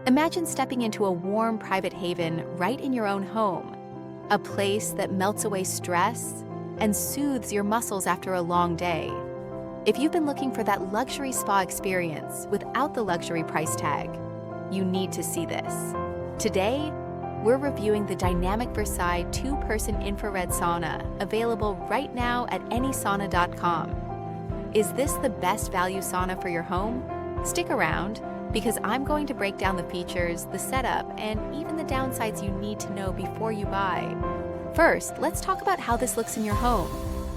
Imagine stepping into a warm private haven right in your own home, a place that melts away stress and soothes your muscles after a long day. If you've been looking for that luxury spa experience without the luxury price tag, you need to see this. Today, we're reviewing the Dynamic Versailles 2-person infrared sauna, available right now at AnySauna.com. Is this the best value sauna for your home? Stick around, because I'm going to break down the features, the setup, and even the downsides you need to know before you buy. First, let's talk about how this looks in your home.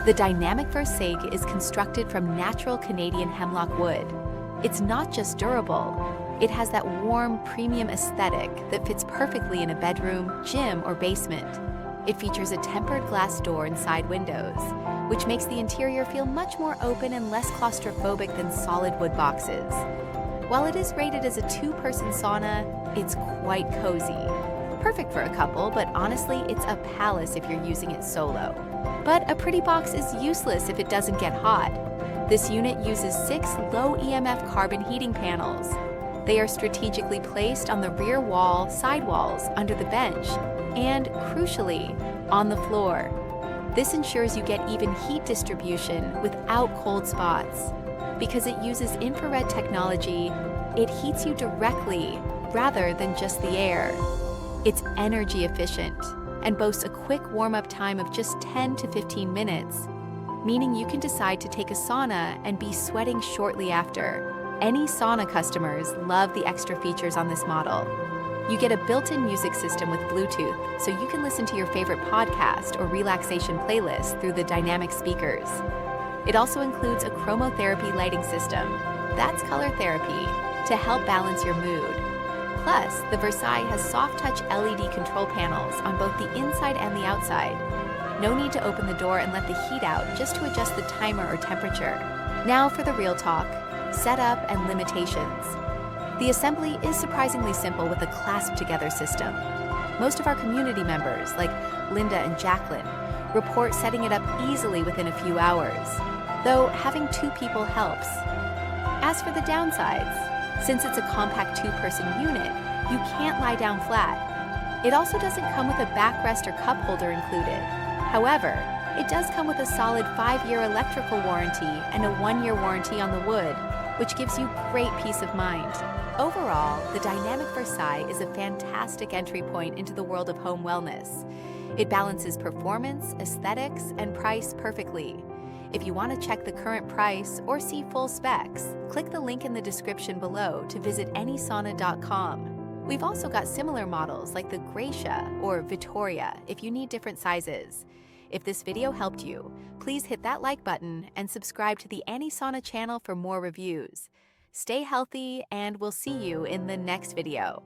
The Dynamic Versailles is constructed from natural Canadian hemlock wood. It's not just durable, it has that warm, premium aesthetic that fits perfectly in a bedroom, gym, or basement. It features a tempered glass door and side windows, which makes the interior feel much more open and less claustrophobic than solid wood boxes. While it is rated as a 2-person sauna, it's quite cozy. Perfect for a couple, but honestly, it's a palace if you're using it solo. But a pretty box is useless if it doesn't get hot. This unit uses 6 low EMF carbon heating panels. They are strategically placed on the rear wall, side walls, under the bench, and, crucially, on the floor. This ensures you get even heat distribution without cold spots. Because it uses infrared technology, it heats you directly rather than just the air. It's energy efficient and boasts a quick warm-up time of just 10 to 15 minutes, meaning you can decide to take a sauna and be sweating shortly after. AnySauna customers love the extra features on this model. You get a built-in music system with Bluetooth, so you can listen to your favorite podcast or relaxation playlist through the dynamic speakers. It also includes a Chromotherapy lighting system, that's color therapy, to help balance your mood. Plus, the Versailles has soft-touch LED control panels on both the inside and the outside. No need to open the door and let the heat out just to adjust the timer or temperature. Now for the real talk, setup and limitations. The assembly is surprisingly simple with a clasp-together system. Most of our community members, like Linda and Jacqueline, report setting it up easily within a few hours, though having 2 people helps. As for the downsides, since it's a compact 2-person unit, you can't lie down flat. It also doesn't come with a backrest or cup holder included. However, it does come with a solid 5-year electrical warranty and a 1-year warranty on the wood, which gives you great peace of mind. Overall, the Dynamic Versailles is a fantastic entry point into the world of home wellness. It balances performance, aesthetics, and price perfectly. If you want to check the current price or see full specs, click the link in the description below to visit AnySauna.com. We've also got similar models like the Gracia or Vittoria if you need different sizes. If this video helped you, please hit that like button and subscribe to the AnySauna channel for more reviews. Stay healthy, and we'll see you in the next video.